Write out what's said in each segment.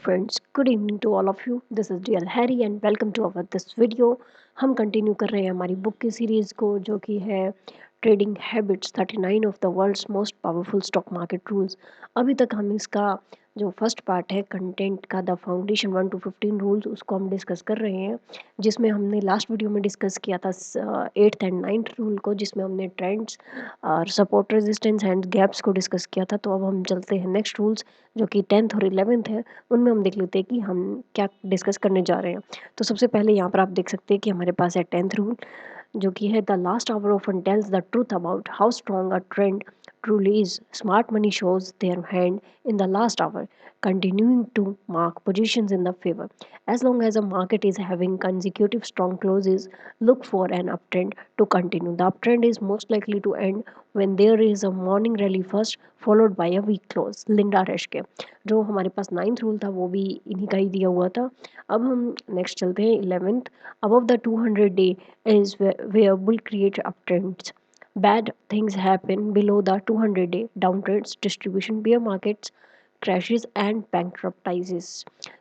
friends, good evening to all of you. This is DL Harry and welcome to our this video. हम continue कर रहे हैं हमारी book की series को जो कि है trading habits 39 of the world's most powerful stock market rules. अभी तक हम इसका जो फर्स्ट पार्ट है कंटेंट का द फाउंडेशन 1 to 15 रूल्स उसको हम डिस्कस कर रहे हैं, जिसमें हमने लास्ट वीडियो में डिस्कस किया था 8th एंड 9th रूल को, जिसमें हमने ट्रेंड्स और सपोर्ट रेजिस्टेंस एंड गैप्स को डिस्कस किया था। तो अब हम चलते हैं नेक्स्ट रूल्स जो कि 10th और 11th है, उनमें हम देख लेते हैं कि हम क्या डिस्कस करने जा रहे हैं। तो सबसे पहले यहाँ पर आप देख सकते हैं कि हमारे पास है 10th रूल जो कि है the last hour often tells the truth about how strong a trend truly is. Smart money shows their hand in the last hour, continuing to mark positions in the favor. As long as a market is having consecutive strong closes, look for an uptrend to continue. The uptrend is most likely to end when there is a morning rally first, followed by a weak close. Linda rush के जो हमारे पास 9th rule था वो भी इन्हीं का ही दिया हुआ था। अब हम नेक्स्ट चलते हैं 11th। above the 200 day is where bull create uptrends. Bad things happen below the 200 day downtrends, distribution, bear markets, crashes and bankruptcies.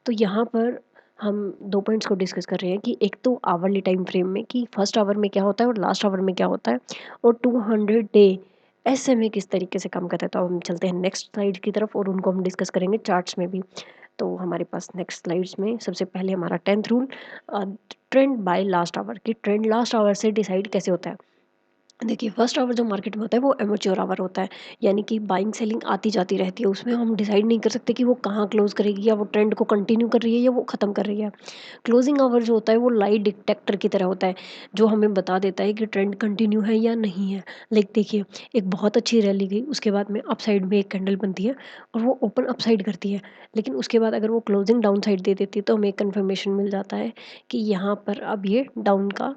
तो यहाँ पर हम दो पॉइंट्स को डिस्कस कर रहे हैं कि एक तो आवरली टाइम फ्रेम में कि फर्स्ट आवर में क्या होता है और लास्ट आवर में क्या होता है, और 200 डे ऐसे में किस तरीके से काम करता है। तो हम चलते हैं नेक्स्ट स्लाइड की तरफ और उनको हम डिस्कस करेंगे चार्ट्स में भी। तो हमारे पास नेक्स्ट स्लाइड्स में सबसे पहले हमारा 10th rule trend by last hour कि ट्रेंड लास्ट आवर से डिसाइड कैसे होता है। देखिए फर्स्ट आवर जो मार्केट में होता है वो एमेच्योर आवर होता है, यानी कि बाइंग सेलिंग आती जाती रहती है। उसमें हम डिसाइड नहीं कर सकते कि वो कहाँ क्लोज करेगी, या वो ट्रेंड को कंटिन्यू कर रही है या वो ख़त्म कर रही है। क्लोजिंग आवर जो होता है वो लाइट डिटेक्टर की तरह होता है, जो हमें बता देता है कि ट्रेंड कंटिन्यू है या नहीं है। लाइक देखिए एक बहुत अच्छी रैली गई, उसके बाद में अप साइड में एक कैंडल बनती है और वो ओपन अप साइड करती है, लेकिन उसके बाद अगर वो क्लोजिंग डाउन साइड दे देती है तो हमें एक कन्फर्मेशन मिल जाता है कि यहाँ पर अब ये डाउन का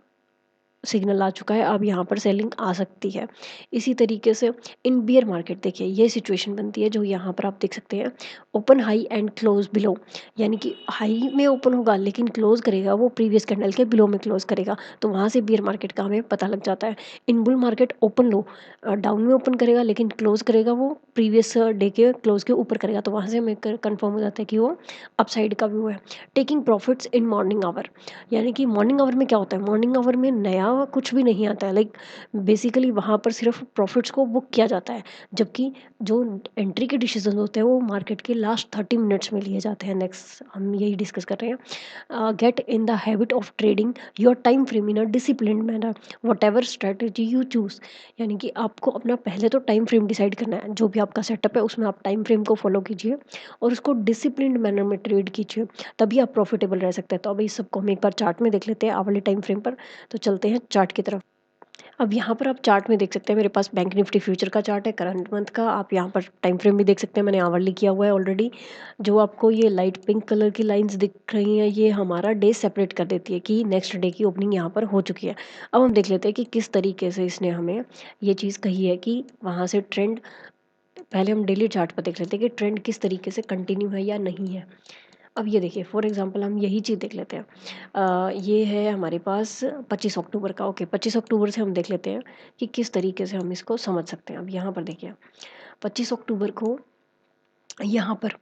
सिग्नल आ चुका है, अब यहाँ पर सेलिंग आ सकती है। इसी तरीके से इन बियर मार्केट देखिए ये सिचुएशन बनती है जो यहाँ पर आप देख सकते हैं, open high and close below, यानी कि हाई में ओपन होगा लेकिन क्लोज करेगा वो प्रीवियस कैंडल के बिलो में क्लोज करेगा, तो वहाँ से बियर मार्केट का हमें पता लग जाता है। इन बुल मार्केट ओपन लो डाउन में ओपन करेगा लेकिन क्लोज करेगा वो प्रीवियस डे के क्लोज के ऊपर करेगा, तो वहाँ से हमें कन्फर्म हो जाता है कि वो अपसाइड का व्यू है। Taking profits in morning hour, यानी कि मॉर्निंग आवर में क्या होता है, मॉर्निंग आवर में नया कुछ भी नहीं आता है। लाइक बेसिकली वहाँ पर सिर्फ प्रॉफिट्स को बुक किया जाता है, जबकि जो एंट्री के डिसीजन होते हैं वो मार्केट के लास्ट 30 मिनट्स में लिए जाते हैं। नेक्स्ट हम यही डिस्कस कर रहे हैं। Get in the habit of trading your time frame in a discipline manner what ever strategy you choose, यानी कि आपको अपना पहले तो टाइम फ्रेम डिसाइड करना है, जो भी आपका सेटअप है उसमें आप टाइम फ्रेम को फॉलो कीजिए और उसको डिसिप्लिन मैनर में ट्रेड कीजिए, तभी आप प्रॉफिटेबल रह सकते हैं। तो अब इस सबको हम एक बार चार्ट में देख लेते हैं आवली टाइम फ्रेम पर। तो चलते हैं चार्ट की तरफ। अब यहाँ पर आप चार्ट में देख सकते हैं मेरे पास बैंक निफ्टी फ्यूचर का चार्ट है करंट मंथ का, आप यहाँ पर टाइम फ्रेम भी देख सकते हैं, मैंने आवरली किया हुआ है ऑलरेडी। जो आपको ये लाइट पिंक कलर की लाइंस दिख रही हैं ये हमारा डे सेपरेट कर देती है कि नेक्स्ट डे की ओपनिंग यहाँ पर हो चुकी है। अब हम देख लेते हैं कि किस तरीके से इसने हमें ये चीज़ कही है कि वहाँ से ट्रेंड, पहले हम डेली चार्ट पर देख लेते हैं कि ट्रेंड किस तरीके से कंटिन्यू है या नहीं है। अब ये देखिए फॉर एग्जांपल हम यही चीज़ देख लेते हैं। ये है हमारे पास 25 अक्टूबर का। ओके 25 अक्टूबर से हम देख लेते हैं कि किस तरीके से हम इसको समझ सकते हैं। अब यहाँ पर देखिए 25 अक्टूबर को यहाँ पर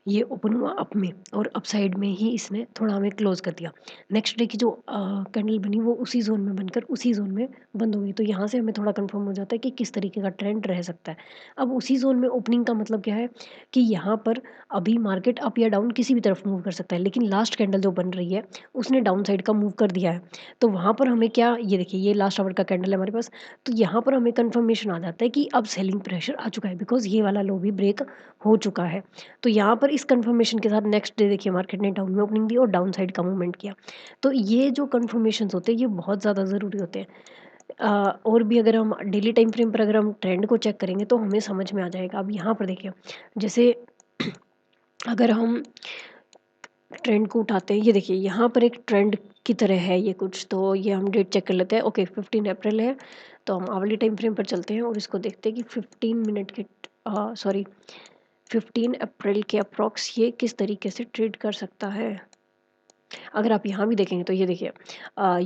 ये ओपन हुआ अप में और अप साइड में ही इसने थोड़ा हमें क्लोज कर दिया। नेक्स्ट डे की जो कैंडल बनी वो उसी जोन में बनकर उसी जोन में बंद हो गई, तो यहाँ से हमें थोड़ा कंफर्म हो जाता है कि किस तरीके का ट्रेंड रह सकता है। अब उसी जोन में ओपनिंग का मतलब क्या है कि यहाँ पर अभी मार्केट अप या डाउन किसी भी तरफ मूव कर सकता है, लेकिन लास्ट कैंडल जो बन रही है उसने डाउन साइड का मूव कर दिया है। तो वहाँ पर हमें क्या, ये देखिए ये लास्ट आवर का कैंडल है हमारे पास, तो यहाँ पर हमें कन्फर्मेशन आ जाता है कि अब सेलिंग प्रेशर आ चुका है बिकॉज ये वाला लो भी ब्रेक हो चुका है। तो यहाँ पर इस कंफर्मेशन के साथ नेक्स्ट डे देखिए मार्केट ने डाउन में ओपनिंग दी और डाउन साइड का मूवमेंट किया। तो ये जो कंफर्मेशंस होते हैं ये बहुत ज़्यादा ज़रूरी होते हैं। और भी अगर हम डेली टाइम फ्रेम पर अगर हम ट्रेंड को चेक करेंगे तो हमें समझ में आ जाएगा। अब यहाँ पर देखिए जैसे अगर हम ट्रेंड को उठाते हैं, ये देखिए यहाँ पर एक ट्रेंड की तरह है ये कुछ, तो ये हम डेट चेक कर लेते हैं। ओके 15 अप्रैल है, तो हम आवली टाइम फ्रेम पर चलते हैं और इसको देखते हैं कि 15 मिनट के सॉरी 15 अप्रैल के अप्रॉक्स ये किस तरीके से ट्रेड कर सकता है। अगर आप यहाँ भी देखेंगे तो ये देखिए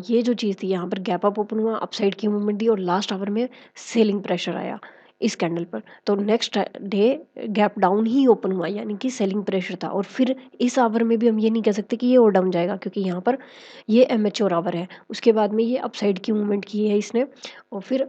ये जो चीज़ थी यहाँ पर गैप अप ओपन हुआ, अपसाइड की मूवमेंट दी और लास्ट आवर में सेलिंग प्रेशर आया। इस कैंडल पर, तो नेक्स्ट डे गैप डाउन ही ओपन हुआ, यानी कि सेलिंग प्रेशर था। और फिर इस आवर में भी हम ये नहीं कह सकते कि ये और डाउन जाएगा, क्योंकि यहाँ पर ये एमेच्योर आवर है। उसके बाद में ये अपसाइड की मूवमेंट की है इसने, और फिर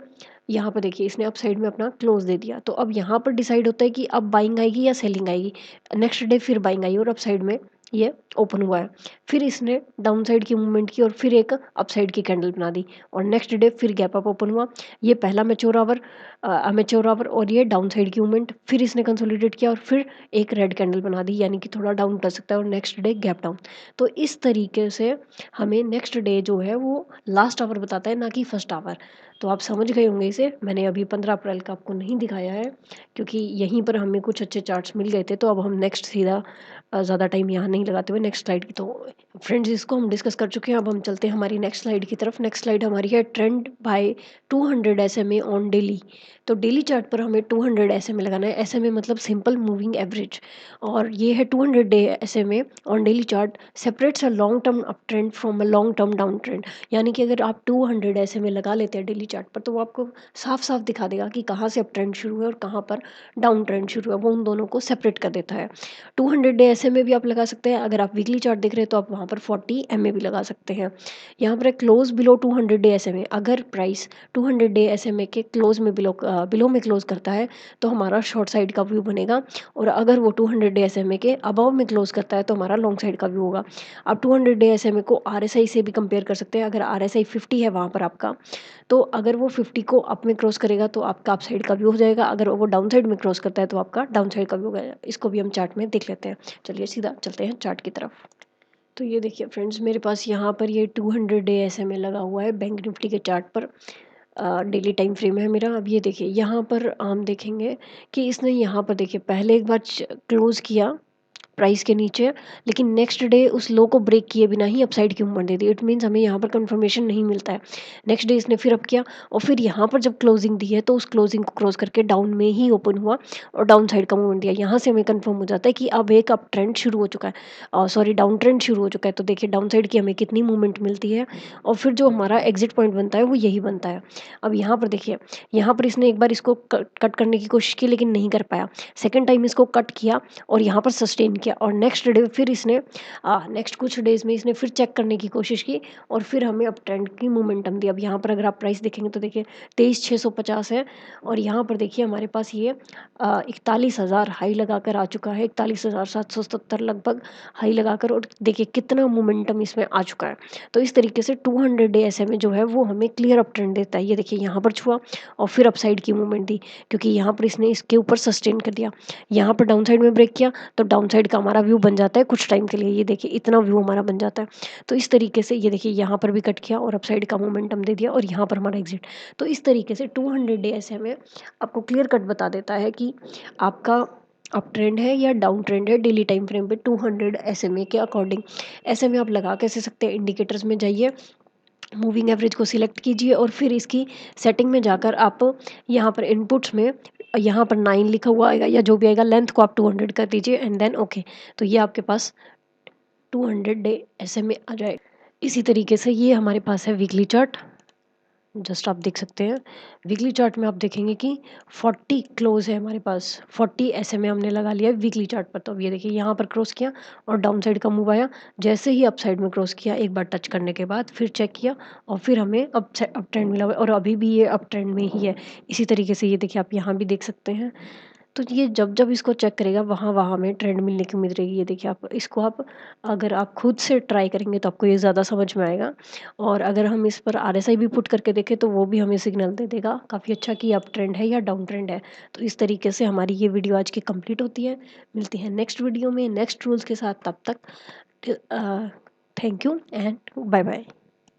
यहाँ पर देखिए इसने अपसाइड में अपना क्लोज दे दिया। तो अब यहाँ पर डिसाइड होता है कि अब बाइंग आएगी या सेलिंग आएगी। नेक्स्ट डे फिर बाइंग आई और अपसाइड में ये ओपन हुआ है। फिर इसने डाउन साइड की मूवमेंट की और फिर एक अपसाइड की कैंडल बना दी, और नेक्स्ट डे फिर गैप अप ओपन हुआ। ये पहला मैच्योर आवर, अमेच्योर आवर, और ये डाउन साइड की मूवमेंट। फिर इसने कंसोलिडेट किया और फिर एक रेड कैंडल बना दी, यानी कि थोड़ा डाउन कर सकता है, और नेक्स्ट डे गैप डाउन। तो इस तरीके से हमें नेक्स्ट डे जो है वो लास्ट आवर बताता है, ना कि फर्स्ट आवर। तो आप समझ गए होंगे इसे। मैंने अभी 15 अप्रैल का आपको नहीं दिखाया है, क्योंकि यहीं पर हमें कुछ अच्छे चार्ट्स मिल गए थे। तो अब हम नेक्स्ट सीधा ज़्यादा टाइम यहाँ नहीं लगाते हुए नेक्स्ट स्लाइड की। तो फ्रेंड्स, इसको हम डिस्कस कर चुके हैं। अब हम चलते हैं हमारी नेक्स्ट स्लाइड की तरफ। नेक्स्ट स्लाइड हमारी है trend by 200 SMA on daily. तो डेली चार्ट पर हमें 200 SMA लगाना है। SMA मतलब सिंपल मूविंग एवरेज, और ये है 200 day SMA on daily chart separates a long term up trend from a long term down trend. यानी कि अगर आप 200 SMA लगा लेते हैं डेली चार्ट पर, तो वो आपको साफ साफ दिखा देगा कि कहाँ से अप ट्रेंड शुरू है और कहाँ पर डाउन ट्रेंड शुरू है। वो उन दोनों को सेपरेट कर देता है। 200 डे SMA भी आप लगा सकते हैं। अगर आप वीकली चार्ट देख रहे हैं तो आप वहाँ पर 40 MA भी लगा सकते हैं। यहाँ पर क्लोज बिलो 200 डे SMA, अगर प्राइस 200 डे SMA के क्लोज में बिलो में क्लोज करता है तो हमारा शॉर्ट साइड का व्यू बनेगा, और अगर वो 200 डे SMA के अबव में क्लोज करता है तो हमारा लॉन्ग साइड का व्यू होगा। आप 200 डे SMA को RSI से भी कंपेयर कर सकते हैं। अगर RSI 50 है वहाँ पर आपका, तो अगर वो 50 को अप में क्रॉस करेगा तो आपका अप साइड का व्यू हो जाएगा। अगर वो डाउन साइड में क्रॉस करता है तो आपका डाउन साइड का व्यू होगा। इसको भी हम चार्ट में देख लेते हैं। चलिए सीधा चलते हैं चार्ट की तरफ। तो ये देखिए फ्रेंड्स, मेरे पास यहाँ पर ये 200 डे SMA लगा हुआ है बैंक निफ्टी के चार्ट पर। डेली टाइम फ्रेम है मेरा। अब ये देखिए यहाँ पर हम देखेंगे कि इसने यहाँ पर देखिए पहले एक बार क्लोज किया प्राइस के नीचे, लेकिन नेक्स्ट डे उस लो को ब्रेक किए बिना ही अपसाइड की movement they the. It means हमें यहाँ पर कंफर्मेशन नहीं मिलता है। नेक्स्ट डे इसने फिर अप किया, और फिर यहाँ पर जब क्लोजिंग दी है तो उस क्लोजिंग को क्रॉस करके डाउन में ही ओपन हुआ और डाउन साइड का मूवमेंट दिया। यहाँ से हमें कंफर्म हो जाता है कि अब एक अप ट्रेंड शुरू हो चुका है, सॉरी डाउन ट्रेंड शुरू हो चुका है। तो देखिए डाउन साइड की हमें कितनी मूवमेंट मिलती है, और फिर जो हमारा एग्जिट पॉइंट बनता है वो यही बनता है। अब यहाँ पर देखिए, यहाँ पर इसने एक बार इसको कट करने की कोशिश की लेकिन नहीं कर पाया। सेकेंड टाइम इसको कट किया और यहाँ पर सस्टेन किया, और नेक्स्ट डे फिर इसने नेक्स्ट कुछ डेज में इसने फिर चेक करने की कोशिश की, और फिर हमें अप ट्रेंड की मोमेंटम दी। अब यहाँ पर अगर आप प्राइस देखेंगे तो देखिए 23,650 है, और यहाँ पर देखिए हमारे पास ये 41,000 हाई लगाकर आ चुका है, 41,770 लगभग हाई लगाकर, और देखिए कितना मोमेंटम इसमें आ चुका है। तो इस तरीके से 200 डे SMA जो है वो हमें क्लियर अप ट्रेंड देता है। ये देखिए यहाँ पर छुआ और फिर अपसाइड की मूवमेंट दी, क्योंकि यहाँ पर इसने इसके ऊपर सस्टेन कर दिया। यहाँ पर डाउन साइड में ब्रेक किया तो डाउन साइड का हमारा व्यू बन जाता है कुछ टाइम के लिए। ये देखिए इतना व्यू हमारा बन जाता है। तो इस तरीके से ये देखिए यहाँ पर भी कट किया और अपसाइड का मोमेंटम दे दिया, और यहाँ पर हमारा एग्जिट। तो इस तरीके से 200 डे SMA आपको क्लियर कट बता देता है कि आपका अप ट्रेंड है या डाउन ट्रेंड है डेली टाइम फ्रेम पे 200 SMA के अकॉर्डिंग। SMA आप लगा कैसे सकते हैं, इंडिकेटर्स में जाइए, मूविंग एवरेज को सिलेक्ट कीजिए, और फिर इसकी सेटिंग में जाकर आप यहाँ पर इनपुट्स में यहाँ पर 9 लिखा हुआ आएगा या जो भी आएगा, लेंथ को आप 200 कर दीजिए एंड देन ओके। तो ये आपके पास 200 डे SMA आ जाएगा। इसी तरीके से ये हमारे पास है वीकली चार्ट। जस्ट आप देख सकते हैं वीकली चार्ट में, आप देखेंगे कि 40 क्लोज है हमारे पास, 40 SMA हमने लगा लिया है वीकली चार्ट पर। तो अब ये देखिए यहाँ पर क्रॉस किया और डाउन साइड का मूव आया। जैसे ही अप साइड में क्रॉस किया, एक बार टच करने के बाद फिर चेक किया, और फिर हमें अप ट्रेंड मिला हुआ है, और अभी भी ये अप ट्रेंड में ही है। इसी तरीके से ये देखिए आप यहाँ भी देख सकते हैं। तो ये जब जब इसको चेक करेगा वहाँ वहाँ हमें ट्रेंड मिलने की उम्मीद रहेगी। ये देखिए आप इसको, आप अगर आप खुद से ट्राई करेंगे तो आपको ये ज़्यादा समझ में आएगा। और अगर हम इस पर RSI भी पुट करके देखें तो वो भी हमें सिग्नल दे देगा काफ़ी अच्छा कि अप ट्रेंड है या डाउन ट्रेंड है। तो इस तरीके से हमारी ये वीडियो आज की कंप्लीट होती है। मिलती है नेक्स्ट वीडियो में नेक्स्ट रूल्स के साथ। तब तक thank you and bye bye.